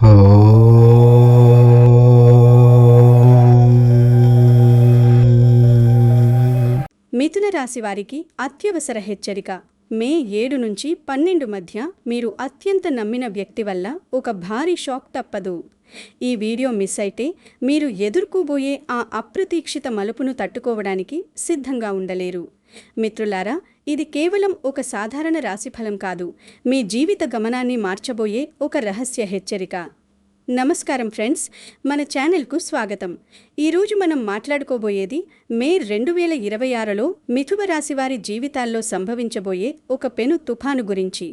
మిథున రాశి వారికి అత్యవసర హెచ్చరిక. మే 7 నుంచి 12 మధ్య మీరు అత్యంత నమ్మిన వ్యక్తి వల్ల ఒక భారీ షాక్ తప్పదు. ఈ వీడియో మిస్ అయితే మీరు ఎదుర్కోబోయే ఆ అప్రతీక్షిత మలుపును తట్టుకోవడానికి సిద్ధంగా ఉండలేరు. మిత్రులారా, ఇది కేవలం ఒక సాధారణ రాశిఫలం కాదు, మీ జీవిత గమనాన్ని మార్చబోయే ఒక రహస్య హెచ్చరిక. నమస్కారం ఫ్రెండ్స్, మన ఛానల్కు స్వాగతం. ఈరోజు మనం మాట్లాడుకోబోయేది మే 2026లో మిథున రాశి వారి జీవితాల్లో సంభవించబోయే ఒక పెను తుఫాను గురించి.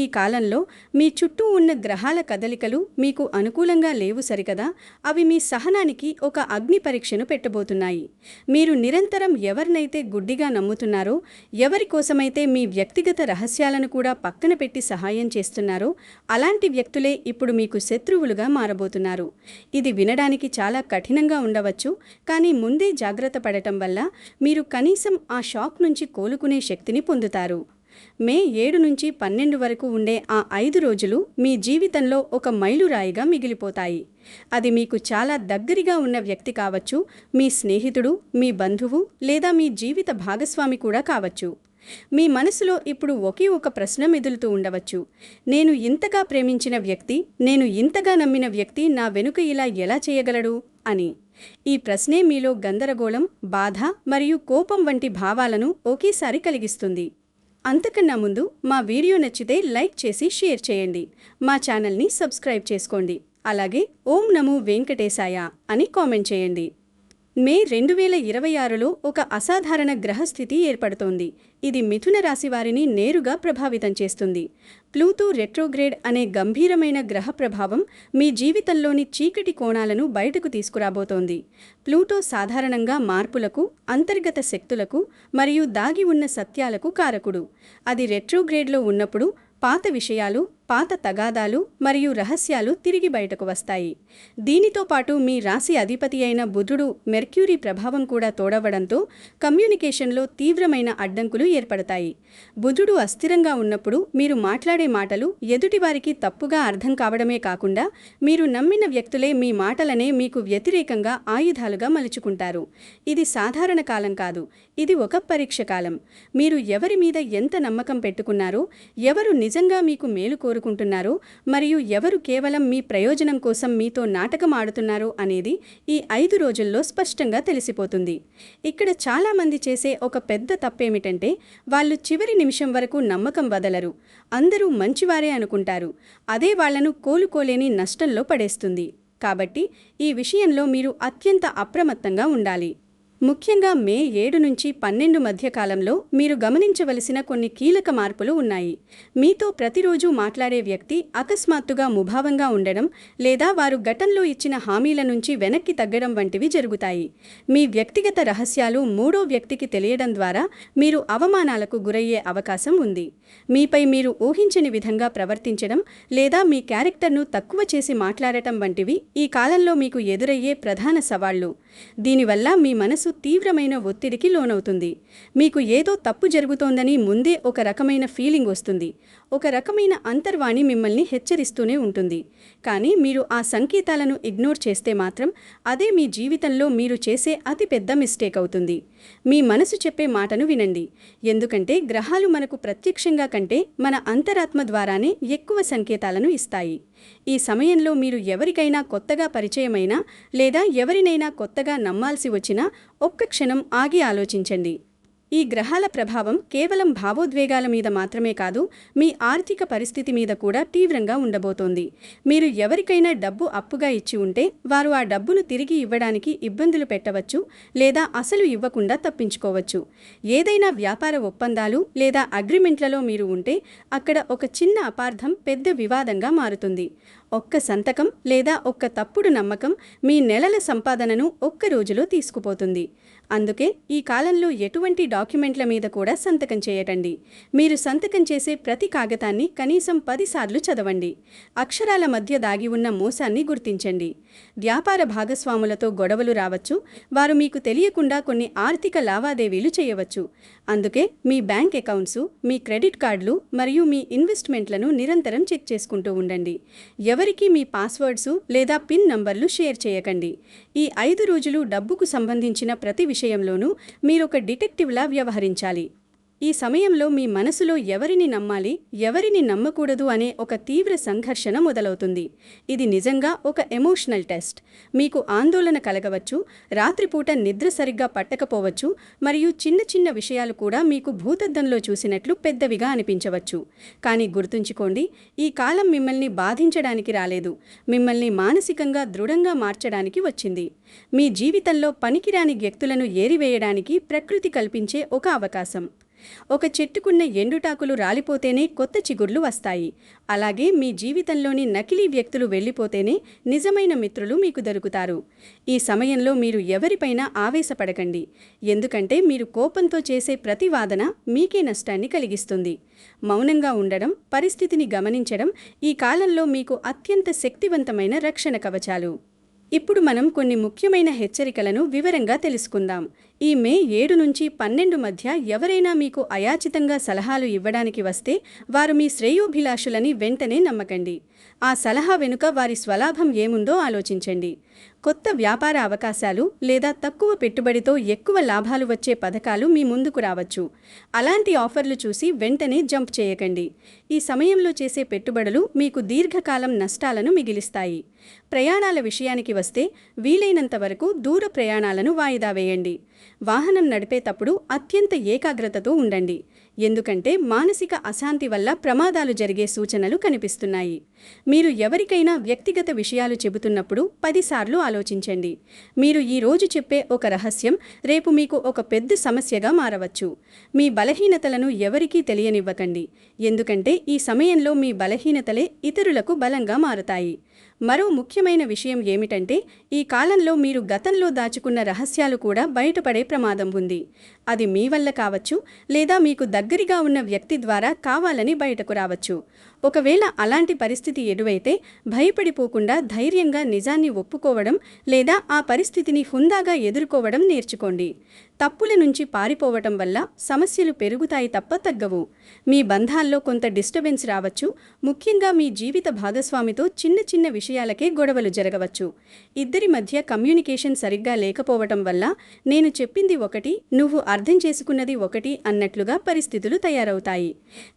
ఈ కాలంలో మీ చుట్టూ ఉన్న గ్రహాల కదలికలు మీకు అనుకూలంగా లేవు సరికదా, అవి మీ సహనానికి ఒక అగ్ని పరీక్షను పెట్టబోతున్నాయి. మీరు నిరంతరం ఎవరినైతే గుడ్డిగా నమ్ముతున్నారో, ఎవరి కోసమైతే మీ వ్యక్తిగత రహస్యాలను కూడా పక్కన పెట్టి సహాయం చేస్తున్నారో, అలాంటి వ్యక్తులే ఇప్పుడు మీకు శత్రువులుగా మారబోతున్నారు. ఇది వినడానికి చాలా కఠినంగా ఉండవచ్చు, కానీ ముందే జాగ్రత్త పడటం వల్ల మీరు కనీసం ఆ షాక్ నుంచి కోలుకునే శక్తిని పొందుతారు. మే 7 నుంచి 12 వరకు ఉండే ఆ 5 రోజులు మీ జీవితంలో ఒక మైలురాయిగా మిగిలిపోతాయి. అది మీకు చాలా దగ్గరగా ఉన్న వ్యక్తి కావచ్చు, మీ స్నేహితుడు, మీ బంధువు లేదా మీ జీవిత భాగస్వామి కూడా కావచ్చు. మీ మనసులో ఇప్పుడు ఒకే ఒక ప్రశ్న మెదులుతూ ఉండవచ్చు: నేను ఇంతగా ప్రేమించిన వ్యక్తి, నేను ఇంతగా నమ్మిన వ్యక్తి నా వెనుక ఇలా ఎలా చేయగలడు అని. ఈ ప్రశ్నే మీలో గందరగోళం, బాధ మరియు కోపం వంటి భావాలను ఒకేసారి కలిగిస్తుంది. అంతకన్నా ముందు మా వీడియో నచ్చితే లైక్ చేసి షేర్ చేయండి, మా ఛానల్ని సబ్స్క్రైబ్ చేసుకోండి, అలాగే ఓం నమో వెంకటేశాయ అని కామెంట్ చేయండి. మే 2026లో ఒక అసాధారణ గ్రహస్థితి ఏర్పడుతోంది. ఇది మిథున రాశి వారిని నేరుగా ప్రభావితం చేస్తుంది. ప్లూటో రెట్రోగ్రేడ్ అనే గంభీరమైన గ్రహ ప్రభావం మీ జీవితంలోని చీకటి కోణాలను బయటకు తీసుకురాబోతోంది. ప్లూటో సాధారణంగా మార్పులకు, అంతర్గత శక్తులకు మరియు దాగి ఉన్న సత్యాలకు కారకుడు. అది రెట్రోగ్రేడ్లో ఉన్నప్పుడు పాత విషయాలు, పాత తగాదాలు మరియు రహస్యాలు తిరిగి బయటకు వస్తాయి. దీనితో పాటు మీ రాశి అధిపతి అయిన బుధుడు, మెర్క్యూరీ ప్రభావం కూడా తోడవడంతో కమ్యూనికేషన్లో తీవ్రమైన అడ్డంకులు ఏర్పడతాయి. బుధుడు అస్థిరంగా ఉన్నప్పుడు మీరు మాట్లాడే మాటలు ఎదుటివారికి తప్పుగా అర్థం కావడమే కాకుండా, మీరు నమ్మిన వ్యక్తులే మీ మాటలనే మీకు వ్యతిరేకంగా ఆయుధాలుగా మలుచుకుంటారు. ఇది సాధారణ కాలం కాదు, ఇది ఒక పరీక్ష కాలం. మీరు ఎవరి మీద ఎంత నమ్మకం పెట్టుకున్నారో, ఎవరు నిజంగా మీకు మేలు కోరుకుంటున్నారో మరియు ఎవరు కేవలం మీ ప్రయోజనం కోసం మీతో నాటకం ఆడుతున్నారో అనేది ఈ 5 రోజుల్లో స్పష్టంగా తెలిసిపోతుంది. ఇక్కడ చాలామంది చేసే ఒక పెద్ద తప్పేమిటంటే, వాళ్ళు చివరి నిమిషం వరకు నమ్మకం వదలరు. అందరూ మంచివారే అనుకుంటారు. అదే వాళ్లను కోలుకోలేని నష్టంలో పడేస్తుంది. కాబట్టి ఈ విషయంలో మీరు అత్యంత అప్రమత్తంగా ఉండాలి. ముఖ్యంగా మే 7 నుంచి 12 మధ్య కాలంలో మీరు గమనించవలసిన కొన్ని కీలక మార్పులు ఉన్నాయి. మీతో ప్రతిరోజు మాట్లాడే వ్యక్తి అకస్మాత్తుగా ముభావంగా ఉండడం, లేదా వారు గతంలో ఇచ్చిన హామీల నుంచి వెనక్కి తగ్గడం వంటివి జరుగుతాయి. మీ వ్యక్తిగత రహస్యాలు మూడో వ్యక్తికి తెలియడం ద్వారా మీరు అవమానాలకు గురయ్యే అవకాశం ఉంది. మీపై మీరు ఊహించని విధంగా ప్రవర్తించడం లేదా మీ క్యారెక్టర్ను తక్కువ చేసి మాట్లాడటం వంటివి ఈ కాలంలో మీకు ఎదురయ్యే ప్రధాన సవాళ్లు. దీనివల్ల మీ మనసు తీవ్రమైన ఒత్తిడికి లోనవుతుంది. మీకు ఏదో తప్పు జరుగుతోందని ముందే ఒక రకమైన ఫీలింగ్ వస్తుంది. ఒక రకమైన అంతర్వాణి మిమ్మల్ని హెచ్చరిస్తూనే ఉంటుంది. కానీ మీరు ఆ సంకేతాలను ఇగ్నోర్ చేస్తే మాత్రం అదే మీ జీవితంలో మీరు చేసే అతిపెద్ద మిస్టేక్ అవుతుంది. మీ మనసు చెప్పే మాటను వినండి, ఎందుకంటే గ్రహాలు మనకు ప్రత్యక్షంగా కంటే మన అంతరాత్మ ద్వారానే ఎక్కువ సంకేతాలను ఇస్తాయి. ఈ సమయంలో మీరు ఎవరికైనా కొత్తగా పరిచయమైనా లేదా ఎవరినైనా కొత్తగా నమ్మాల్సి వచ్చినా ఒక్క క్షణం ఆగి ఆలోచించండి. ఈ గ్రహాల ప్రభావం కేవలం భావోద్వేగాల మీద మాత్రమే కాదు, మీ ఆర్థిక పరిస్థితి మీద కూడా తీవ్రంగా ఉండబోతోంది. మీరు ఎవరికైనా డబ్బు అప్పుగా ఇచ్చి ఉంటే వారు ఆ డబ్బును తిరిగి ఇవ్వడానికి ఇబ్బందులు పెట్టవచ్చు లేదా అసలు ఇవ్వకుండా తప్పించుకోవచ్చు. ఏదైనా వ్యాపార ఒప్పందాలు లేదా అగ్రిమెంట్లలో మీరు ఉంటే అక్కడ ఒక చిన్న అపార్థం పెద్ద వివాదంగా మారుతుంది. ఒక్క సంతకం లేదా ఒక్క తప్పుడు నమ్మకం మీ నెలల సంపాదనను ఒక్క రోజులో తీసుకుపోతుంది. అందుకే ఈ కాలంలో ఎటువంటి డాక్యుమెంట్ల మీద కూడా సంతకం చేయకండి. మీరు సంతకం చేసే ప్రతి కాగితాన్ని కనీసం 10 సార్లు చదవండి. అక్షరాల మధ్య దాగి ఉన్న మోసాన్ని గుర్తించండి. వ్యాపార భాగస్వాములతో గొడవలు రావచ్చు. వారు మీకు తెలియకుండా కొన్ని ఆర్థిక లావాదేవీలు చేయవచ్చు. అందుకే మీ బ్యాంక్ అకౌంట్స్, మీ క్రెడిట్ కార్డులు మరియు మీ ఇన్వెస్ట్మెంట్లను నిరంతరం చెక్ చేసుకుంటూ ఉండండి. ఎవరికీ మీ పాస్వర్డ్స్ లేదా పిన్ నంబర్లు షేర్ చేయకండి. ఈ 5 రోజులు డబ్బుకు సంబంధించిన ప్రతి విషయంలోనూ మీరొక డిటెక్టివ్లా వ్యవహరించాలి. ఈ సమయంలో మీ మనసులో ఎవరిని నమ్మాలి, ఎవరిని నమ్మకూడదు అనే ఒక తీవ్ర సంఘర్షణ మొదలవుతుంది. ఇది నిజంగా ఒక ఎమోషనల్ టెస్ట్. మీకు ఆందోళన కలగవచ్చు, రాత్రిపూట నిద్ర సరిగ్గా పట్టకపోవచ్చు, మరియు చిన్న చిన్న విషయాలు కూడా మీకు భూతద్దంలో చూసినట్లు పెద్దవిగా అనిపించవచ్చు. కానీ గుర్తుంచుకోండి, ఈ కాలం మిమ్మల్ని బాధించడానికి రాలేదు, మిమ్మల్ని మానసికంగా దృఢంగా మార్చడానికి వచ్చింది. మీ జీవితంలో పనికిరాని వ్యక్తులను ఏరివేయడానికి ప్రకృతి కల్పించే ఒక అవకాశం. ఒక చెట్టుకున్న ఎండుటాకులు రాలిపోతేనే కొత్త చిగుర్లు వస్తాయి. అలాగే మీ జీవితంలోని నకిలీ వ్యక్తులు వెళ్ళిపోతేనే నిజమైన మిత్రులు మీకు దొరుకుతారు. ఈ సమయంలో మీరు ఎవరిపైనా ఆవేశపడకండి. ఎందుకంటే మీరు కోపంతో చేసే ప్రతి వాదన మీకే నష్టాన్ని కలిగిస్తుంది. మౌనంగా ఉండడం, పరిస్థితిని గమనించడం ఈ కాలంలో మీకు అత్యంత శక్తివంతమైన రక్షణ కవచాలు. ఇప్పుడు మనం కొన్ని ముఖ్యమైన హెచ్చరికలను వివరంగా తెలుసుకుందాం. ఈ మే 7 నుంచి 12 మధ్య ఎవరైనా మీకు అయాచితంగా సలహాలు ఇవ్వడానికి వస్తే వారు మీ శ్రేయోభిలాషులని వెంటనే నమ్మకండి. ఆ సలహా వెనుక వారి స్వలాభం ఏముందో ఆలోచించండి. కొత్త వ్యాపార అవకాశాలు లేదా తక్కువ పెట్టుబడితో ఎక్కువ లాభాలు వచ్చే పథకాలు మీ ముందుకు రావచ్చు. అలాంటి ఆఫర్లు చూసి వెంటనే జంప్ చేయకండి. ఈ సమయంలో చేసే పెట్టుబడులు మీకు దీర్ఘకాలం నష్టాలను మిగిలిస్తాయి. ప్రయాణాల విషయానికి వస్తే వీలైనంత వరకు దూర ప్రయాణాలను వాయిదా వేయండి. వాహనం నడిపేటప్పుడు అత్యంత ఏకాగ్రతతో ఉండండి. ఎందుకంటే మానసిక అశాంతి వల్ల ప్రమాదాలు జరిగే సూచనలు కనిపిస్తున్నాయి. మీరు ఎవరికైనా వ్యక్తిగత విషయాలు చెబుతున్నప్పుడు 10 సార్లు ఆలోచించండి. మీరు ఈ రోజు చెప్పే ఒక రహస్యం రేపు మీకు ఒక పెద్ద సమస్యగా మారవచ్చు. మీ బలహీనతలను ఎవరికీ తెలియనివ్వకండి. ఎందుకంటే ఈ సమయంలో మీ బలహీనతలే ఇతరులకు బలంగా మారతాయి. మరో ముఖ్యమైన విషయం ఏమిటంటే ఈ కాలంలో మీరు గతంలో దాచుకున్న రహస్యాలు కూడా బయటపడే ప్రమాదం ఉంది. అది మీ వల్ల కావచ్చు, లేదా మీకు దగ్గరగా ఉన్న వ్యక్తి ద్వారా కావాలని బయటకు రావచ్చు. ఒకవేళ అలాంటి పరిస్థితి ఎదురైతే భయపడిపోకుండా ధైర్యంగా నిజాన్ని ఒప్పుకోవడం లేదా ఆ పరిస్థితిని హుందాగా ఎదుర్కోవడం నేర్చుకోండి. తప్పుల నుంచి పారిపోవటం వల్ల సమస్యలు పెరుగుతాయి తప్ప తగ్గవు. మీ బంధాల్లో కొంత డిస్టర్బెన్స్ రావచ్చు. ముఖ్యంగా మీ జీవిత భాగస్వామితో చిన్న చిన్న విషయాలకే గొడవలు జరగవచ్చు. ఇద్దరి మధ్య కమ్యూనికేషన్ సరిగ్గా లేకపోవటం వల్ల నేను చెప్పింది ఒకటి, నువ్వు అర్థం చేసుకున్నది ఒకటి అన్నట్లుగా పరిస్థితులు తయారవుతాయి.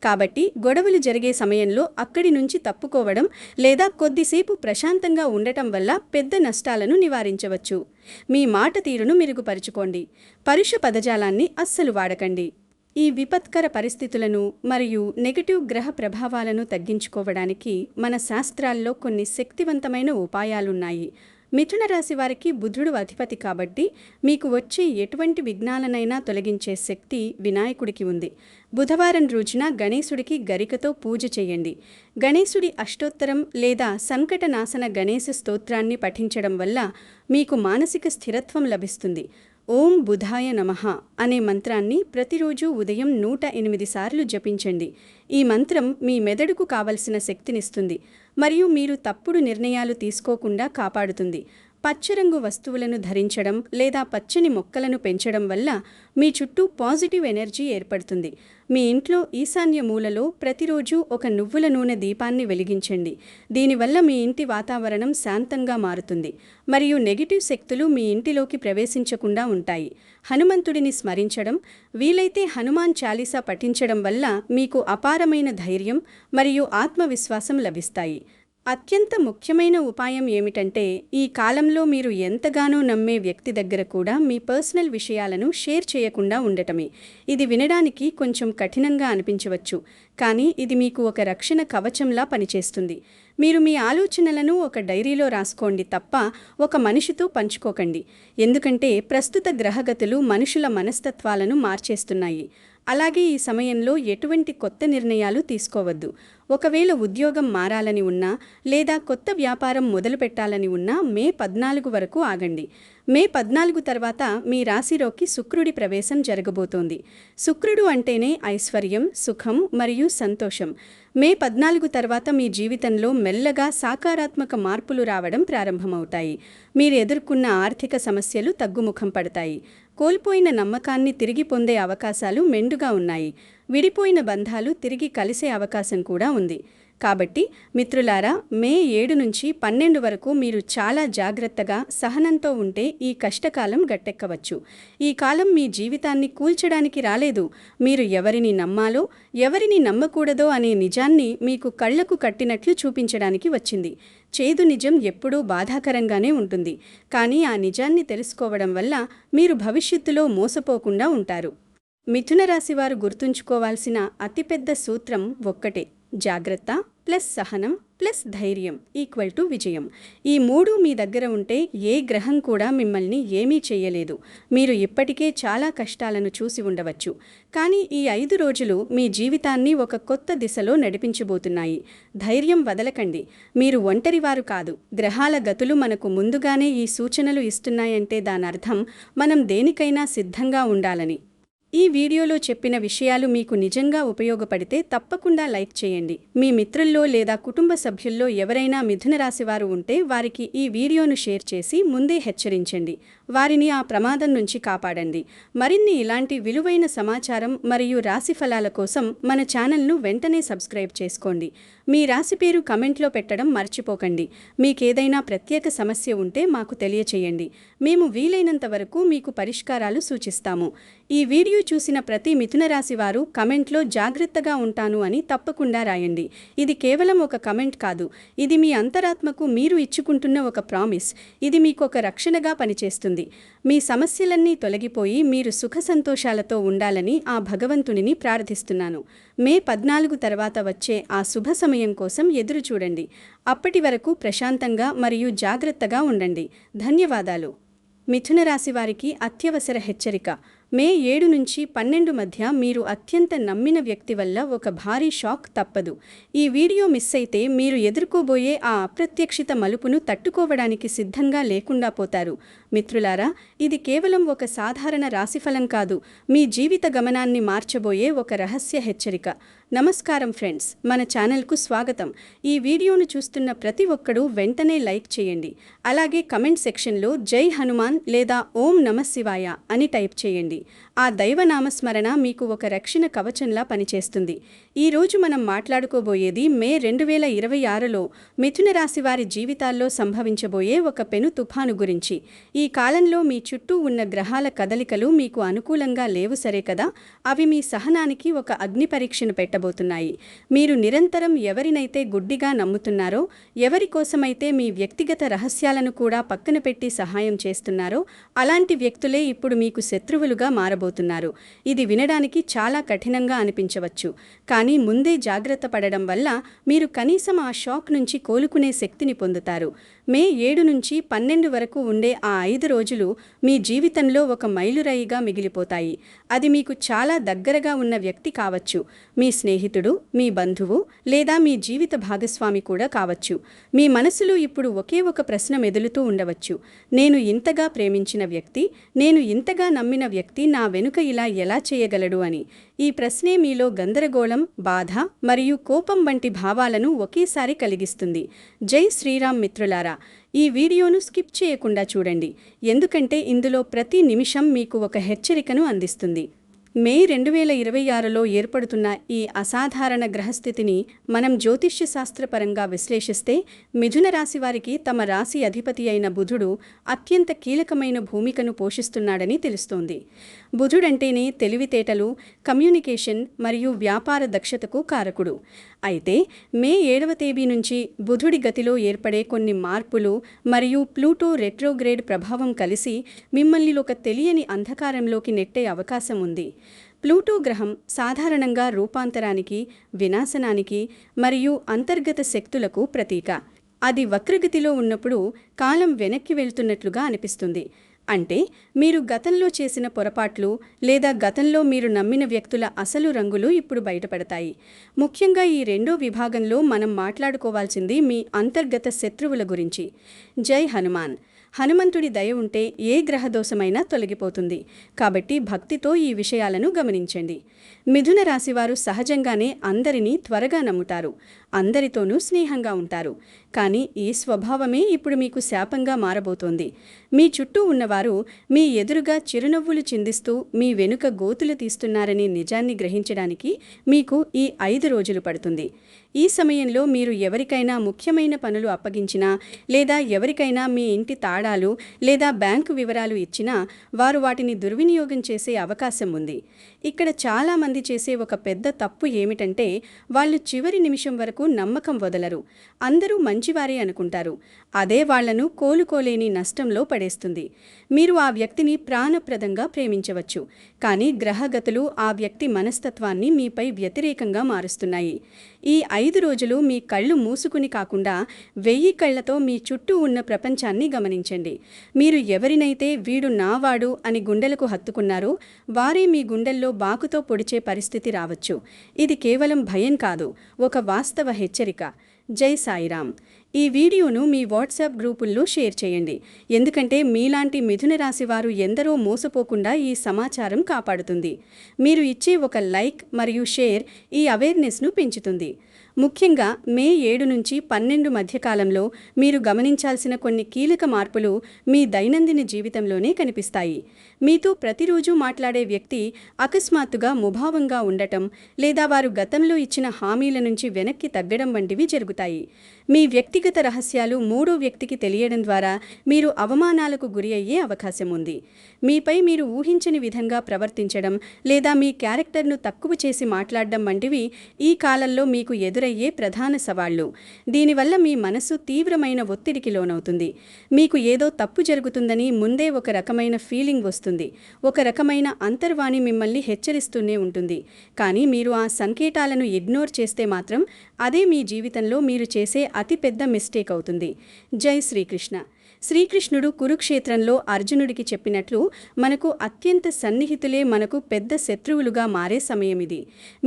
కాబట్టి గొడవలు జరిగే సమయంలో అక్కడి నుంచి తప్పుకోవడం లేదా కొద్దిసేపు ప్రశాంతంగా ఉండటం వల్ల పెద్ద నష్టాలను నివారించవచ్చు. మీ మాట తీరును మెరుగుపరుచుకోండి. పరుష పదజాలాన్ని అస్సలు వాడకండి. ఈ విపత్కర పరిస్థితులను మరియు నెగటివ్ గ్రహ ప్రభావాలను తగ్గించుకోవడానికి మన శాస్త్రాల్లో కొన్ని శక్తివంతమైన ఉపాయాలున్నాయి. మిథున రాశి వారికి బుధుడు అధిపతి కాబట్టి మీకు వచ్చే ఎటువంటి విఘ్నాలనైనా తొలగించే శక్తి వినాయకుడికి ఉంది. బుధవారం రోజున గణేశుడికి గరికతో పూజ చేయండి. గణేశుడి అష్టోత్తరం లేదా సంకటనాశన గణేశ స్తోత్రాన్ని పఠించడం వల్ల మీకు మానసిక స్థిరత్వం లభిస్తుంది. ఓం బుధాయ నమః అనే మంత్రాన్ని ప్రతిరోజు ఉదయం 108 సార్లు జపించండి. ఈ మంత్రం మీ మెదడుకు కావలసిన శక్తినిస్తుంది మరియు మీరు తప్పుడు నిర్ణయాలు తీసుకోకుండా కాపాడుతుంది. పచ్చరంగు వస్తువులను ధరించడం లేదా పచ్చని మొక్కలను పెంచడం వల్ల మీ చుట్టూ పాజిటివ్ ఎనర్జీ ఏర్పడుతుంది. మీ ఇంట్లో ఈశాన్య మూలలో ప్రతిరోజు ఒక నువ్వుల నూనె దీపాన్ని వెలిగించండి. దీనివల్ల మీ ఇంటి వాతావరణం శాంతంగా మారుతుంది మరియు నెగిటివ్ శక్తులు మీ ఇంటిలోకి ప్రవేశించకుండా ఉంటాయి. హనుమంతుడిని స్మరించడం, వీలైతే హనుమాన్ చాలీసా పఠించడం వల్ల మీకు అపారమైన ధైర్యం మరియు ఆత్మవిశ్వాసం లభిస్తాయి. అత్యంత ముఖ్యమైన ఉపాయం ఏమిటంటే ఈ కాలంలో మీరు ఎంతగానో నమ్మే వ్యక్తి దగ్గర కూడా మీ పర్సనల్ విషయాలను షేర్ చేయకుండా ఉండటమే. ఇది వినడానికి కొంచెం కఠినంగా అనిపించవచ్చు, కానీ ఇది మీకు ఒక రక్షణ కవచంలా పనిచేస్తుంది. మీరు మీ ఆలోచనలను ఒక డైరీలో రాసుకోండి తప్ప ఒక మనిషితో పంచుకోకండి. ఎందుకంటే ప్రస్తుత గ్రహగతులు మనుషుల మనస్తత్వాలను మార్చేస్తున్నాయి. అలాగే ఈ సమయంలో ఎటువంటి కొత్త నిర్ణయాలు తీసుకోవద్దు. ఒకవేళ ఉద్యోగం మారాలని ఉన్నా లేదా కొత్త వ్యాపారం మొదలుపెట్టాలని ఉన్నా మే 14 వరకు ఆగండి. మే 14 తర్వాత మీ రాశిలోకి శుక్రుడి ప్రవేశం జరగబోతోంది. శుక్రుడు అంటేనే ఐశ్వర్యం, సుఖం మరియు సంతోషం. మే 14 తర్వాత మీ జీవితంలో మెల్లగా సకారాత్మక మార్పులు రావడం ప్రారంభమవుతాయి. మీరు ఎదుర్కొన్న ఆర్థిక సమస్యలు తగ్గుముఖం పడతాయి. కోల్పోయిన నమ్మకాన్ని తిరిగి పొందే అవకాశాలు మెండుగా ఉన్నాయి. విడిపోయిన బంధాలు తిరిగి కలిసే అవకాశం కూడా ఉంది. కాబట్టి మిత్రులారా, మే 7 నుంచి 12 వరకు మీరు చాలా జాగ్రత్తగా, సహనంతో ఉంటే ఈ కష్టకాలం గట్టెక్కవచ్చు. ఈ కాలం మీ జీవితాన్ని కూల్చడానికి రాలేదు. మీరు ఎవరిని నమ్మాలో, ఎవరిని నమ్మకూడదో అనే నిజాన్ని మీకు కళ్లకు కట్టినట్లు చూపించడానికి వచ్చింది. చేదు నిజం ఎప్పుడూ బాధాకరంగానే ఉంటుంది. కానీ ఆ నిజాన్ని తెలుసుకోవడం వల్ల మీరు భవిష్యత్తులో మోసపోకుండా ఉంటారు. మిథున రాశివారు గుర్తుంచుకోవాల్సిన అతిపెద్ద సూత్రం ఒక్కటే: జాగ్రత్త ప్లస్ సహనం ప్లస్ ధైర్యం = విజయం. ఈ మూడు మీ దగ్గర ఉంటే ఏ గ్రహం కూడా మిమ్మల్ని ఏమీ చెయ్యలేదు. మీరు ఇప్పటికే చాలా కష్టాలను చూసి ఉండవచ్చు. కానీ ఈ 5 రోజులు మీ జీవితాన్ని ఒక కొత్త దిశలో నడిపించబోతున్నాయి. ధైర్యం వదలకండి. మీరు ఒంటరివారు కాదు. గ్రహాల గతులు మనకు ముందుగానే ఈ సూచనలు ఇస్తున్నాయంటే దానర్థం మనం దేనికైనా సిద్ధంగా ఉండాలని. ఈ వీడియోలో చెప్పిన విషయాలు మీకు నిజంగా ఉపయోగపడితే తప్పకుండా లైక్ చేయండి. మీ మిత్రుల్లో లేదా కుటుంబ సభ్యుల్లో ఎవరైనా మిథున రాశివారు ఉంటే వారికి ఈ వీడియోను షేర్ చేసి ముందే హెచ్చరించండి. వారిని ఆ ప్రమాదం నుంచి కాపాడండి. మరిన్ని ఇలాంటి విలువైన సమాచారం మరియు రాశిఫలాల కోసం మన ఛానల్ను వెంటనే సబ్స్క్రైబ్ చేసుకోండి. మీ రాశి పేరు కమెంట్లో పెట్టడం మర్చిపోకండి. మీకేదైనా ప్రత్యేక సమస్య ఉంటే మాకు తెలియచేయండి. మేము వీలైనంత వరకు మీకు పరిష్కారాలు సూచిస్తాము. ఈ వీడియో చూసిన ప్రతి మిథున రాశి వారు కమెంట్లో జాగ్రత్తగా ఉంటాను అని తప్పకుండా రాయండి. ఇది కేవలం ఒక కమెంట్ కాదు. ఇది మీ అంతరాత్మకు మీరు ఇచ్చుకుంటున్న ఒక ప్రామిస్. ఇది మీకు ఒక రక్షణగా పనిచేస్తుంది. మీ సమస్యలన్నీ తొలగిపోయి మీరు సుఖ సంతోషాలతో ఉండాలని ఆ భగవంతునిని ప్రార్థిస్తున్నాను. మే 14 తర్వాత వచ్చే ఆ శుభ సమయం కోసం ఎదురు చూడండి. అప్పటి వరకు ప్రశాంతంగా మరియు జాగ్రత్తగా ఉండండి. ధన్యవాదాలు. మిథున రాశి వారికి అత్యవసర హెచ్చరిక: మే 7 నుంచి 12 మధ్య మీరు అత్యంత నమ్మిన వ్యక్తి వల్ల ఒక భారీ షాక్ తప్పదు. ఈ వీడియో మిస్ అయితే మీరు ఎదుర్కోబోయే ఆ అప్రత్యక్షిత మలుపును తట్టుకోవడానికి సిద్ధంగా లేకుండా పోతారు. మిత్రులారా, ఇది కేవలం ఒక సాధారణ రాశిఫలం కాదు. మీ జీవిత గమనాన్ని మార్చబోయే ఒక రహస్య హెచ్చరిక. నమస్కారం ఫ్రెండ్స్, మన ఛానల్కు స్వాగతం. ఈ వీడియోను చూస్తున్న ప్రతి ఒక్కరూ వెంటనే లైక్ చేయండి. అలాగే కమెంట్ సెక్షన్లో జై హనుమాన్ లేదా ఓం నమఃశివాయ అని టైప్ చేయండి. ఆ దైవనామస్మరణ మీకు ఒక రక్షణ కవచంలా పనిచేస్తుంది. ఈ రోజు మనం మాట్లాడుకోబోయేది మే 2026లో మిథున రాశి వారి జీవితాల్లో సంభవించబోయే ఒక పెను తుఫాను గురించి. ఈ కాలంలో మీ చుట్టూ ఉన్న గ్రహాల కదలికలు మీకు అనుకూలంగా లేవు, సరే కదా? అవి మీ సహనానికి ఒక అగ్ని పరీక్షను పెట్టబోతున్నాయి. మీరు నిరంతరం ఎవరినైతే గుడ్డిగా నమ్ముతున్నారో, ఎవరి కోసమైతే మీ వ్యక్తిగత రహస్యాలను కూడా పక్కన పెట్టి సహాయం చేస్తున్నారో, అలాంటి వ్యక్తులే ఇప్పుడు మీకు శత్రువులుగా మారబోతున్నారు. ఇది వినడానికి చాలా కఠినంగా అనిపించవచ్చు. కానీ ముందే జాగ్రత్త పడడం వల్ల మీరు కనీసం ఆ షాక్ నుంచి కోలుకునే శక్తిని పొందుతారు. మే 7 నుంచి 12 వరకు ఉండే ఆ 5 రోజులు మీ జీవితంలో ఒక మైలురాయిగా మిగిలిపోతాయి. అది మీకు చాలా దగ్గరగా ఉన్న వ్యక్తి కావచ్చు, మీ స్నేహితుడు, మీ బంధువు లేదా మీ జీవిత భాగస్వామి కూడా కావచ్చు. మీ మనసులో ఇప్పుడు ఒకే ఒక ప్రశ్న మెదులుతూ ఉండవచ్చు: నేను ఇంతగా ప్రేమించిన వ్యక్తి, నేను ఇంతగా నమ్మిన వ్యక్తి నా వెనుక ఇలా ఎలా చేయగలడు అని. ఈ ప్రశ్నే మీలో గందరగోళం, బాధ మరియు కోపం వంటి భావాలను ఒకేసారి కలిగిస్తుంది. జై శ్రీరామ్ మిత్రులారా, ఈ వీడియోను స్కిప్ చేయకుండా చూడండి, ఎందుకంటే ఇందులో ప్రతి నిమిషం మీకు ఒక హెచ్చరికను అందిస్తుంది. మే 2026లో ఏర్పడుతున్న ఈ అసాధారణ గ్రహస్థితిని మనం జ్యోతిష్య శాస్త్రపరంగా విశ్లేషిస్తే మిథున రాశి వారికి తమ రాశి అధిపతి అయిన బుధుడు అత్యంత కీలకమైన భూమికను పోషిస్తున్నాడని తెలుస్తోంది. బుధుడంటేనే తెలివితేటలు, కమ్యూనికేషన్ మరియు వ్యాపార దక్షతకు కారకుడు. అయితే మే 7వ తేదీ నుంచి బుధుడి గతిలో ఏర్పడే కొన్ని మార్పులు మరియు ప్లూటో రెట్రోగ్రేడ్ ప్రభావం కలిసి మిమ్మల్ని ఒక తెలియని అంధకారంలోకి నెట్టే అవకాశం ఉంది. ప్లూటో గ్రహం సాధారణంగా రూపాంతరానికి, వినాశనానికి మరియు అంతర్గత శక్తులకు ప్రతీక. అది వక్రగతిలో ఉన్నప్పుడు కాలం వెనక్కి వెళ్తున్నట్లుగా అనిపిస్తుంది. అంటే మీరు గతంలో చేసిన పొరపాట్లు లేదా గతంలో మీరు నమ్మిన వ్యక్తుల అసలు రంగులు ఇప్పుడు బయటపడతాయి. ముఖ్యంగా ఈ రెండో విభాగంలో మనం మాట్లాడుకోవాల్సింది మీ అంతర్గత శత్రువుల గురించి. జై హనుమాన్. హనుమంతుడి దయ ఉంటే ఏ గ్రహదోషమైనా తొలగిపోతుంది. కాబట్టి భక్తితో ఈ విషయాలను గమనించండి. మిథున రాశివారు సహజంగానే అందరినీ త్వరగా నమ్ముతారు, అందరితోనూ స్నేహంగా ఉంటారు. కానీ ఈ స్వభావమే ఇప్పుడు మీకు శాపంగా మారబోతోంది. మీ చుట్టూ ఉన్నవారు మీ ఎదురుగా చిరునవ్వులు చిందిస్తూ మీ వెనుక గోతులు తీస్తున్నారనే నిజాన్ని గ్రహించడానికి మీకు ఈ 5 రోజులు పడుతుంది. ఈ సమయంలో మీరు ఎవరికైనా ముఖ్యమైన పనులు అప్పగించినా లేదా ఎవరికైనా మీ ఇంటి తాళాలు లేదా బ్యాంకు వివరాలు ఇచ్చినా వారు వాటిని దుర్వినియోగం చేసే అవకాశం ఉంది. ఇక్కడ చాలామంది చేసే ఒక పెద్ద తప్పు ఏమిటంటే వాళ్ళు చివరి నిమిషం వరకు నమ్మకం వదలరు. అందరూ మంచివారే అనుకుంటారు. అదే వాళ్లను కోలుకోలేని నష్టంలో పడేస్తుంది. మీరు ఆ వ్యక్తిని ప్రాణప్రదంగా ప్రేమించవచ్చు, కానీ గ్రహగతులు ఆ వ్యక్తి మనస్తత్వాన్ని మీపై వ్యతిరేకంగా మారుస్తున్నాయి. ఈ 5 రోజులు మీ కళ్ళు మూసుకుని కాకుండా 1000 కళ్లతో మీ చుట్టూ ఉన్న ప్రపంచాన్ని గమనించండి. మీరు ఎవరినైతే వీడు నావాడు అని గుండెలకు హత్తుకున్నారో వారే మీ గుండెల్లో బాకుతో పొడిచే పరిస్థితి రావచ్చు. ఇది కేవలం భయం కాదు, ఒక వాస్తవ హెచ్చరిక. జై సాయిరాం. ఈ వీడియోను మీ వాట్సాప్ గ్రూపుల్లో షేర్ చేయండి, ఎందుకంటే మీలాంటి మిథున రాశి వారు ఎందరో మోసపోకుండా ఈ సమాచారం కాపాడుతుంది. మీరు ఇచ్చే ఒక లైక్ మరియు షేర్ ఈ అవేర్నెస్ను పెంచుతుంది. ముఖ్యంగా మే 7 నుంచి 12 మధ్యకాలంలో మీరు గమనించాల్సిన కొన్ని కీలక మార్పులు మీ దైనందిన జీవితంలోనే కనిపిస్తాయి. మీతో ప్రతిరోజు మాట్లాడే వ్యక్తి అకస్మాత్తుగా ముభావంగా ఉండటం లేదా వారు గతంలో ఇచ్చిన హామీల నుంచి వెనక్కి తగ్గడం వంటివి జరుగుతాయి. మీ వ్యక్తిగత రహస్యాలు మూడో వ్యక్తికి తెలియడం ద్వారా మీరు అవమానాలకు గురి అయ్యే అవకాశం ఉంది. మీపై మీరు ఊహించని విధంగా ప్రవర్తించడం లేదా మీ క్యారెక్టర్ను తక్కువ చేసి మాట్లాడడం వంటివి ఈ కాలంలో మీకు ఎదురయ్యే ప్రధాన సవాళ్లు. దీనివల్ల మీ మనసు తీవ్రమైన ఒత్తిడికి లోనవుతుంది. మీకు ఏదో తప్పు జరుగుతుందని ముందే ఒక రకమైన ఫీలింగ్ వస్తుంది. ఒక రకమైన అంతర్వాణి మిమ్మల్ని హెచ్చరిస్తూనే ఉంటుంది. కానీ మీరు ఆ సంకేతాలను ఇగ్నోర్ చేస్తే మాత్రం అదే మీ జీవితంలో మీరు చేసే అతిపెద్ద మిస్టేక్ అవుతుంది. జై శ్రీకృష్ణ. శ్రీకృష్ణుడు కురుక్షేత్రంలో అర్జునుడికి చెప్పినట్లు మనకు అత్యంత సన్నిహితులే మనకు పెద్ద శత్రువులుగా మారే సమయమిది.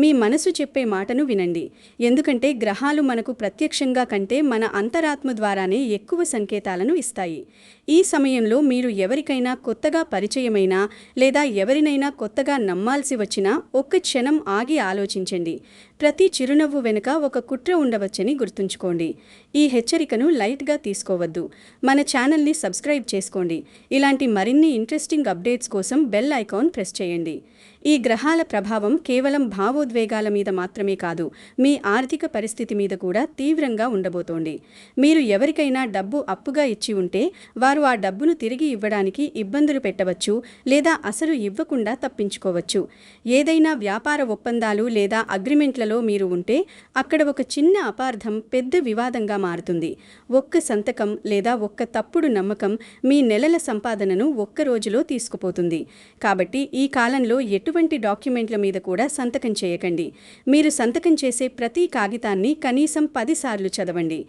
మీ మనసు చెప్పే మాటను వినండి, ఎందుకంటే గ్రహాలు మనకు ప్రత్యక్షంగా కంటే మన అంతరాత్మ ద్వారానే ఎక్కువ సంకేతాలను ఇస్తాయి. ఈ సమయంలో మీరు ఎవరికైనా కొత్తగా పరిచయమైనా లేదా ఎవరినైనా కొత్తగా నమ్మాల్సి వచ్చినా ఒక్క క్షణం ఆగి ఆలోచించండి. ప్రతి చిరునవ్వు వెనుక ఒక కుట్ర ఉండవచ్చని గుర్తుంచుకోండి. ఈ హెచ్చరికను లైట్గా తీసుకోవద్దు. మన ఛానల్ని సబ్స్క్రైబ్ చేసుకోండి. ఇలాంటి మరిన్ని ఇంట్రెస్టింగ్ అప్డేట్స్ కోసం బెల్ ఐకాన్ ప్రెస్ చేయండి. ఈ గ్రహాల ప్రభావం కేవలం భావోద్వేగాల మీద మాత్రమే కాదు, మీ ఆర్థిక పరిస్థితి మీద కూడా తీవ్రంగా ఉండబోతోంది. మీరు ఎవరికైనా డబ్బు అప్పుగా ఇచ్చి ఉంటే వారు ఆ డబ్బును తిరిగి ఇవ్వడానికి ఇబ్బందులు పెట్టవచ్చు లేదా అసలు ఇవ్వకుండా తప్పించుకోవచ్చు. ఏదైనా వ్యాపార ఒప్పందాలు లేదా అగ్రిమెంట్లలో మీరు ఉంటే అక్కడ ఒక చిన్న అపార్థం పెద్ద వివాదంగా మారుతుంది. ఒక్క సంతకం లేదా ఒక్క తప్పుడు నమ్మకం మీ నెలల సంపాదనను ఒక్క రోజులో తీసుకుపోతుంది. కాబట్టి ఈ కాలంలో ఎటువంటి డాక్యుమెంట్ల మీద కూడా సంతకం చేయకండి. మీరు సంతకం చేసే ప్రతి కాగితాన్ని కనీసం 10 సార్లు చదవండి.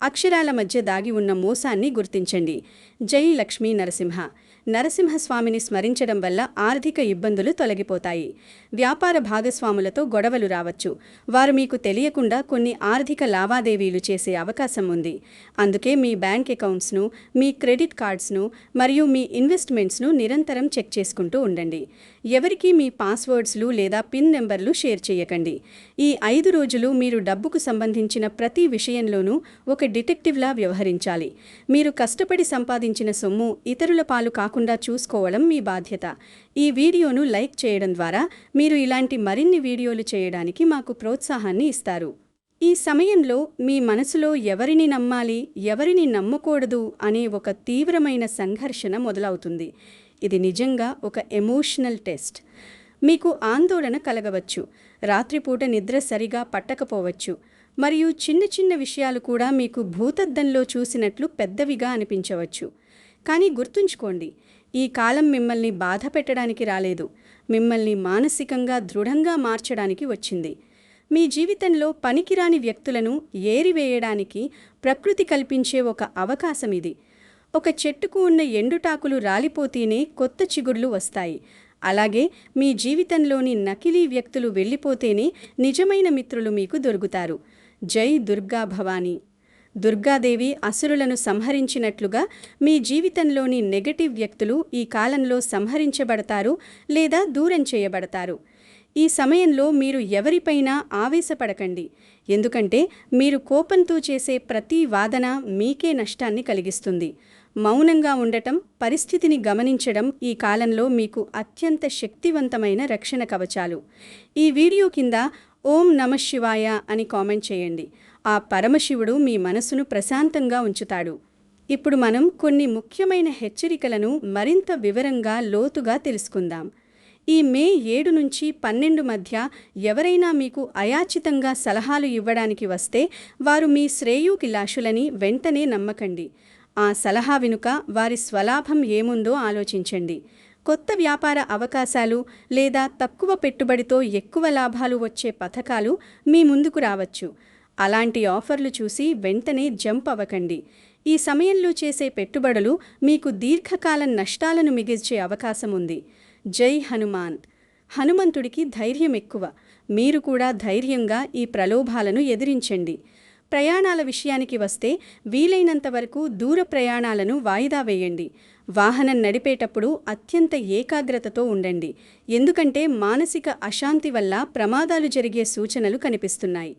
అక్షరాల మధ్య దాగి ఉన్న మోసాన్ని గుర్తించండి. జై లక్ష్మీ నరసింహ. నరసింహస్వామిని స్మరించడం వల్ల ఆర్థిక ఇబ్బందులు తొలగిపోతాయి. వ్యాపార భాగస్వాములతో గొడవలు రావచ్చు. వారు మీకు తెలియకుండా కొన్ని ఆర్థిక లావాదేవీలు చేసే అవకాశం ఉంది. అందుకే మీ బ్యాంక్ అకౌంట్స్ను, మీ క్రెడిట్ కార్డ్స్ను మరియు మీ ఇన్వెస్ట్మెంట్స్ను నిరంతరం చెక్ చేసుకుంటూ ఉండండి. ఎవరికీ మీ పాస్వర్డ్స్లు లేదా పిన్ నెంబర్లు షేర్ చేయకండి. ఈ 5 రోజులు మీరు డబ్బుకు సంబంధించిన ప్రతి విషయంలోనూ ఒక డిటెక్టివ్లా వ్యవహరించాలి. మీరు కష్టపడి సంపాదించిన సొమ్ము ఇతరుల పాలు కాకుండా చూసుకోవడం మీ బాధ్యత. ఈ వీడియోను లైక్ చేయడం ద్వారా మీరు ఇలాంటి మరిన్ని వీడియోలు చేయడానికి మాకు ప్రోత్సాహాన్ని ఇస్తారు. ఈ సమయంలో మీ మనసులో ఎవరిని నమ్మాలి, ఎవరిని నమ్మకూడదు అనే ఒక తీవ్రమైన సంఘర్షణ మొదలవుతుంది. ఇది నిజంగా ఒక ఎమోషనల్ టెస్ట్. మీకు ఆందోళన కలగవచ్చు, రాత్రిపూట నిద్ర సరిగా పట్టకపోవచ్చు, మరియు చిన్న చిన్న విషయాలు కూడా మీకు భూతద్దంలో చూసినట్లు పెద్దవిగా అనిపించవచ్చు. కానీ గుర్తుంచుకోండి, ఈ కాలం మిమ్మల్ని బాధ పెట్టడానికి రాలేదు, మిమ్మల్ని మానసికంగా దృఢంగా మార్చడానికి వచ్చింది. మీ జీవితంలో పనికిరాని వ్యక్తులను ఏరివేయడానికి ప్రకృతి కల్పించే ఒక అవకాశం ఇది. ఒక చెట్టుకు ఉన్న ఎండుటాకులు రాలిపోతేనే కొత్త చిగుర్లు వస్తాయి. అలాగే మీ జీవితంలోని నకిలీ వ్యక్తులు వెళ్ళిపోతేనే నిజమైన మిత్రులు మీకు దొరుకుతారు. జై దుర్గా భవానీ. దుర్గాదేవి అసురులను సంహరించినట్లుగా మీ జీవితంలోని నెగటివ్ వ్యక్తులు ఈ కాలంలో సంహరించబడతారు లేదా దూరం చేయబడతారు. ఈ సమయంలో మీరు ఎవరిపైనా ఆవేశపడకండి, ఎందుకంటే మీరు కోపంతో చేసే ప్రతి వాదన మీకే నష్టాన్ని కలిగిస్తుంది. మౌనంగా ఉండటం, పరిస్థితిని గమనించడం ఈ కాలంలో మీకు అత్యంత శక్తివంతమైన రక్షణ కవచాలు. ఈ వీడియో కింద ఓం నమః శివాయ అని కామెంట్ చేయండి. ఆ పరమశివుడు మీ మనసును ప్రశాంతంగా ఉంచుతాడు. ఇప్పుడు మనం కొన్ని ముఖ్యమైన హెచ్చరికలను మరింత వివరంగా లోతుగా తెలుసుకుందాం. ఈ మే 7 నుంచి 12 మధ్య ఎవరైనా మీకు అయాచితంగా సలహాలు ఇవ్వడానికి వస్తే వారు మీ శ్రేయోభిలాషులని వెంటనే నమ్మకండి. ఆ సలహా వెనుక వారి స్వలాభం ఏముందో ఆలోచించండి. కొత్త వ్యాపార అవకాశాలు లేదా తక్కువ పెట్టుబడితో ఎక్కువ లాభాలు వచ్చే పథకాలు మీ ముందుకు రావచ్చు. అలాంటి ఆఫర్లు చూసి వెంటనే జంప్ అవ్వకండి. ఈ సమయంలో చేసే పెట్టుబడులు మీకు దీర్ఘకాలం నష్టాలను మిగిల్చే అవకాశం ఉంది. జై హనుమాన్. హనుమంతుడికి ధైర్యం ఎక్కువ. మీరు కూడా ధైర్యంగా ఈ ప్రలోభాలను ఎదిరించండి. ప్రయాణాల విషయానికి వస్తే వీలైనంత వరకు దూర ప్రయాణాలను వాయిదా వేయండి. వాహనం నడిపేటప్పుడు అత్యంత ఏకాగ్రతతో ఉండండి, ఎందుకంటే మానసిక అశాంతి వల్ల ప్రమాదాలు జరిగే సూచనలు కనిపిస్తున్నాయి.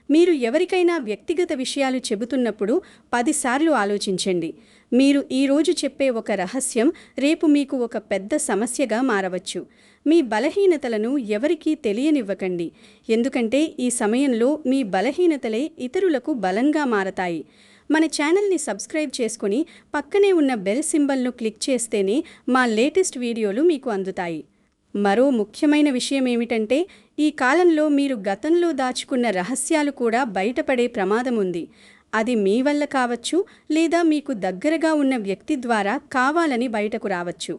మీరు ఎవరికైనా వ్యక్తిగత విషయాలు చెబుతున్నప్పుడు 10 సార్లు ఆలోచించండి. మీరు ఈరోజు చెప్పే ఒక రహస్యం రేపు మీకు ఒక పెద్ద సమస్యగా మారవచ్చు. మీ బలహీనతలను ఎవరికీ తెలియనివ్వకండి, ఎందుకంటే ఈ సమయంలో మీ బలహీనతలే ఇతరులకు బలంగా మారతాయి. మన ఛానల్ని సబ్స్క్రైబ్ చేసుకుని పక్కనే ఉన్న బెల్ సింబల్ను క్లిక్ చేస్తేనే మా లేటెస్ట్ వీడియోలు మీకు అందుతాయి. మరో ముఖ్యమైన విషయం ఏమిటంటే ఈ కాలంలో మీరు గతంలో దాచుకున్న రహస్యాలు కూడా బయటపడే ప్రమాదం ఉంది. అది మీ వల్ల కావచ్చు లేదా మీకు దగ్గరగా ఉన్న వ్యక్తి ద్వారా కావాలని బయటకు రావచ్చు.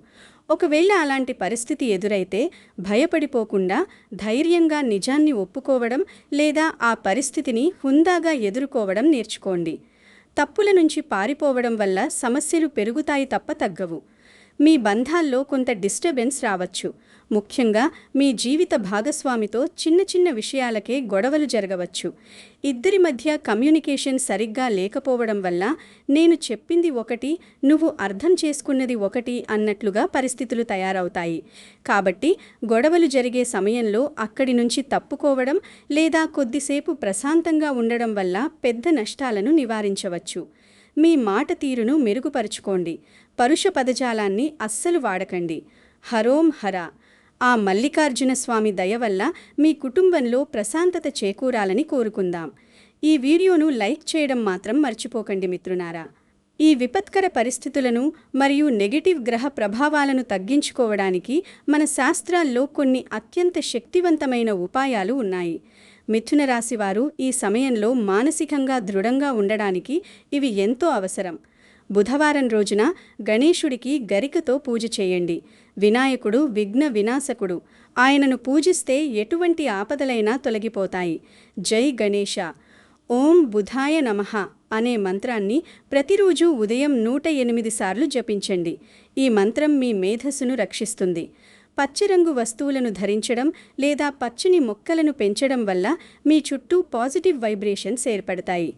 ఒకవేళ అలాంటి పరిస్థితి ఎదురైతే భయపడిపోకుండా ధైర్యంగా నిజాన్ని ఒప్పుకోవడం లేదా ఆ పరిస్థితిని హుందాగా ఎదుర్కోవడం నేర్చుకోండి. తప్పుల నుంచి పారిపోవడం వల్ల సమస్యలు పెరుగుతాయి తప్ప తగ్గవు. మీ బంధాల్లో కొంత డిస్టర్బెన్స్ రావచ్చు. ముఖ్యంగా మీ జీవిత భాగస్వామితో చిన్న చిన్న విషయాలకే గొడవలు జరగవచ్చు. ఇద్దరి మధ్య కమ్యూనికేషన్ సరిగ్గా లేకపోవడం వల్ల నేను చెప్పింది ఒకటి, నువ్వు అర్థం చేసుకున్నది ఒకటి అన్నట్లుగా పరిస్థితులు తయారవుతాయి. కాబట్టి గొడవలు జరిగే సమయంలో అక్కడి నుంచి తప్పుకోవడం లేదా కొద్దిసేపు ప్రశాంతంగా ఉండడం వల్ల పెద్ద నష్టాలను నివారించవచ్చు. మీ మాట తీరును మెరుగుపరుచుకోండి. పరుష పదజాలాన్ని అస్సలు వాడకండి. హరోం హర. ఆ మల్లికార్జున స్వామి దయ వల్ల మీ కుటుంబంలో ప్రశాంతత చేకూరాలని కోరుకుందాం. ఈ వీడియోను లైక్ చేయడం మాత్రం మర్చిపోకండి మిత్రులారా. ఈ విపత్కర పరిస్థితులను మరియు నెగటివ్ గ్రహ ప్రభావాలను తగ్గించుకోవడానికి మన శాస్త్రాల్లో కొన్ని అత్యంత శక్తివంతమైన ఉపాయాలు ఉన్నాయి. మిథున రాశివారు ఈ సమయంలో మానసికంగా దృఢంగా ఉండడానికి ఇవి ఎంతో అవసరం. బుధవారం రోజున గణేశుడికి గరికతో పూజ చేయండి. వినాయకుడు విఘ్న వినాశకుడు. ఆయనను పూజిస్తే ఎటువంటి ఆపదలైనా తొలగిపోతాయి. జై గణేశ. ఓం బుధాయ నమః అనే మంత్రాన్ని ప్రతిరోజు ఉదయం 108 సార్లు జపించండి. ఈ మంత్రం మీ మేధస్సును రక్షిస్తుంది. పచ్చిరంగు వస్తువులను ధరించడం లేదా పచ్చని మొక్కలను పెంచడం వల్ల మీ చుట్టూ పాజిటివ్ వైబ్రేషన్స్ ఏర్పడతాయి.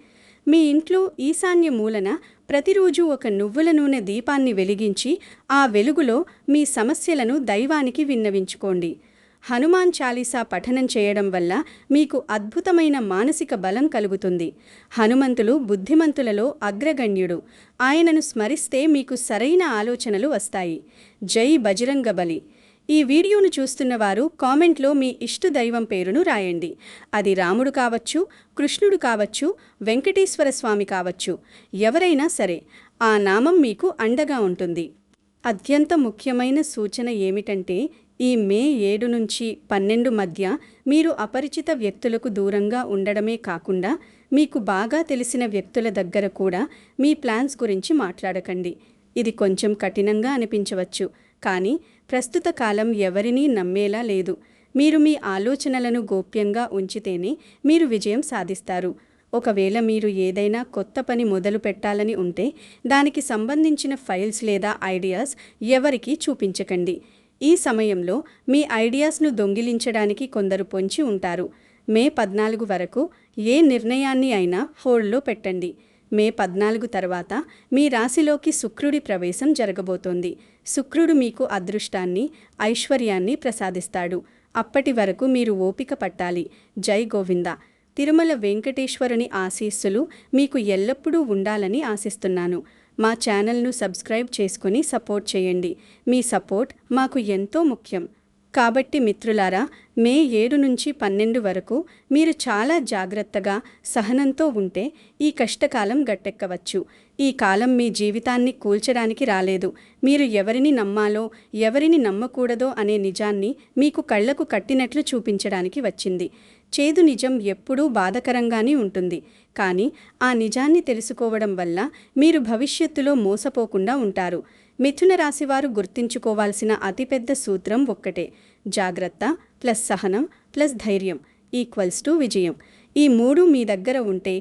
మీ ఇంట్లో ఈశాన్య మూలన ప్రతిరోజు ఒక నువ్వుల నూనె దీపాన్ని వెలిగించి ఆ వెలుగులో మీ సమస్యలను దైవానికి విన్నవించుకోండి. హనుమాన్ చాలీసా పఠనం చేయడం వల్ల మీకు అద్భుతమైన మానసిక బలం కలుగుతుంది. హనుమంతులు బుద్ధిమంతులలో అగ్రగణ్యుడు. ఆయనను స్మరిస్తే మీకు సరైన ఆలోచనలు వస్తాయి. జై బజరంగబలి. ఈ వీడియోను చూస్తున్నవారు కామెంట్లో మీ ఇష్ట దైవం పేరును రాయండి. అది రాముడు కావచ్చు, కృష్ణుడు కావచ్చు, వెంకటేశ్వర స్వామి కావచ్చు, ఎవరైనా సరే ఆ నామం మీకు అండగా ఉంటుంది. అత్యంత ముఖ్యమైన సూచన ఏమిటంటే ఈ మే 7 నుంచి 12 మధ్య మీరు అపరిచిత వ్యక్తులకు దూరంగా ఉండడమే కాకుండా మీకు బాగా తెలిసిన వ్యక్తుల దగ్గర కూడా మీ ప్లాన్స్ గురించి మాట్లాడకండి. ఇది కొంచెం కఠినంగా అనిపించవచ్చు, కానీ ప్రస్తుత కాలం ఎవరినీ నమ్మేలా లేదు. మీరు మీ ఆలోచనలను గోప్యంగా ఉంచితేనే మీరు విజయం సాధిస్తారు. ఒకవేళ మీరు ఏదైనా కొత్త పని మొదలు పెట్టాలని ఉంటే దానికి సంబంధించిన ఫైల్స్ లేదా ఐడియాస్ ఎవరికీ చూపించకండి. ఈ సమయంలో మీ ఐడియాస్ను దొంగిలించడానికి కొందరు పొంచి ఉంటారు. మే 14 వరకు ఏ నిర్ణయాన్ని అయినా హోల్డ్లో పెట్టండి. మే 14 తర్వాత మీ రాశిలోకి శుక్రుడి ప్రవేశం జరగబోతోంది. శుక్రుడు మీకు అదృష్టాన్ని, ఐశ్వర్యాన్ని ప్రసాదిస్తాడు. అప్పటి వరకు మీరు ఓపిక పట్టాలి. జై గోవింద. తిరుమల వెంకటేశ్వరుని ఆశీస్సులు మీకు ఎల్లప్పుడూ ఉండాలని ఆశిస్తున్నాను. మా ఛానల్ను సబ్స్క్రైబ్ చేసుకుని సపోర్ట్ చేయండి. మీ సపోర్ట్ మాకు ఎంతో ముఖ్యం. కాబట్టి మిత్రులారా, మే 7 నుంచి 12 వరకు మీరు చాలా జాగ్రత్తగా, సహనంతో ఉంటే ఈ కష్టకాలం గట్టెక్కవచ్చు. ఈ కాలం మీ జీవితాన్ని కూల్చడానికి రాలేదు. మీరు ఎవరిని నమ్మాలో, ఎవరిని నమ్మకూడదో అనే నిజాన్ని మీకు కళ్లకు కట్టినట్లు చూపించడానికి వచ్చింది. చేదు నిజం ఎప్పుడూ బాధకరంగానే ఉంటుంది. కానీ ఆ నిజాన్ని తెలుసుకోవడం వల్ల మీరు భవిష్యత్తులో మోసపోకుండా ఉంటారు. మిథున రాశివారు గుర్తుంచుకోవాల్సిన అతిపెద్ద సూత్రం ఒక్కటే: జాగ్రత్త ప్లస్ సహనం ప్లస్ ధైర్యం = విజయం. ఈ 3 మీ దగ్గర ఉంటే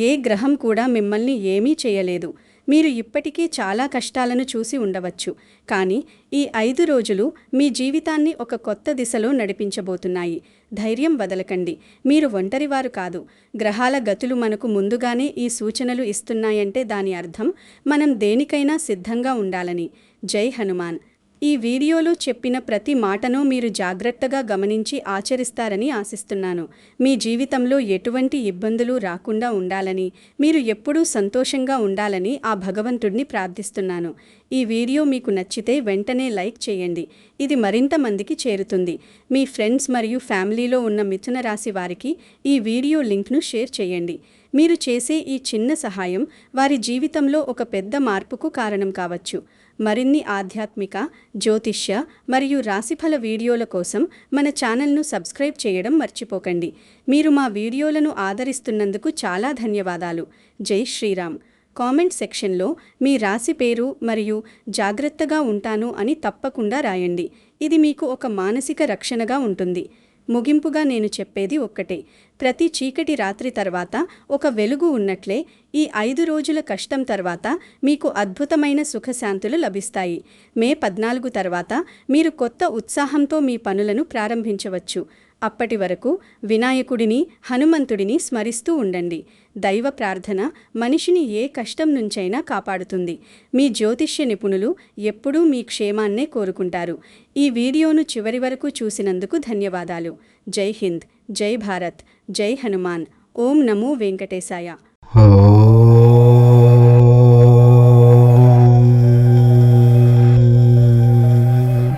ఏ గ్రహం కూడా మిమ్మల్ని ఏమీ చేయలేదు. మీరు ఇప్పటికే చాలా కష్టాలను చూసి ఉండవచ్చు, కానీ ఈ 5 రోజులు మీ జీవితాన్ని ఒక కొత్త దిశలో నడిపించబోతున్నాయి. ధైర్యం వదలకండి. మీరు ఒంటరివారు కాదు. గ్రహాల గతులు మనకు ముందుగానే ఈ సూచనలు ఇస్తున్నాయంటే దాని అర్థం మనం దేనికైనా సిద్ధంగా ఉండాలని. జై హనుమాన్. ఈ వీడియోలో చెప్పిన ప్రతి మాటను మీరు జాగ్రత్తగా గమనించి ఆచరిస్తారని ఆశిస్తున్నాను. మీ జీవితంలో ఎటువంటి ఇబ్బందులు రాకుండా ఉండాలని, మీరు ఎప్పుడూ సంతోషంగా ఉండాలని ఆ భగవంతుడిని ప్రార్థిస్తున్నాను. ఈ వీడియో మీకు నచ్చితే వెంటనే లైక్ చేయండి. ఇది మరింత మందికి చేరుతుంది. మీ ఫ్రెండ్స్ మరియు ఫ్యామిలీలో ఉన్న మిథున రాశి వారికి ఈ వీడియో లింక్ను షేర్ చేయండి. మీరు చేసే ఈ చిన్న సహాయం వారి జీవితంలో ఒక పెద్ద మార్పుకు కారణం కావచ్చు. మరిన్ని ఆధ్యాత్మిక, జ్యోతిష్య మరియు రాశిఫల వీడియోల కోసం మన ఛానల్ను సబ్స్క్రైబ్ చేయడం మర్చిపోకండి. మీరు మా వీడియోలను ఆదరిస్తున్నందుకు చాలా ధన్యవాదాలు. జై శ్రీరామ్. కామెంట్ సెక్షన్లో మీ రాశి పేరు మరియు జాగ్రత్తగా ఉంటాను అని తప్పకుండా రాయండి. ఇది మీకు ఒక మానసిక రక్షణగా ఉంటుంది. ముగింపుగా నేను చెప్పేది ఒక్కటే: ప్రతి చీకటి రాత్రి తర్వాత ఒక వెలుగు ఉన్నట్లే ఈ 5 రోజుల కష్టం తర్వాత మీకు అద్భుతమైన సుఖశాంతులు లభిస్తాయి. మే 14 తర్వాత మీరు కొత్త ఉత్సాహంతో మీ పనులను ప్రారంభించవచ్చు. అప్పటి వరకు వినాయకుడిని, హనుమంతుడిని స్మరిస్తూ ఉండండి. దైవ ప్రార్థన మనిషిని ఏ కష్టం నుంచైనా కాపాడుతుంది. మీ జ్యోతిష్య నిపుణులు ఎప్పుడూ మీ క్షేమాన్నే కోరుకుంటారు. ఈ వీడియోను చివరి వరకు చూసినందుకు ధన్యవాదాలు. జై హింద్, జై భారత్, జై హనుమాన్. ఓం నమో వెంకటేశాయ.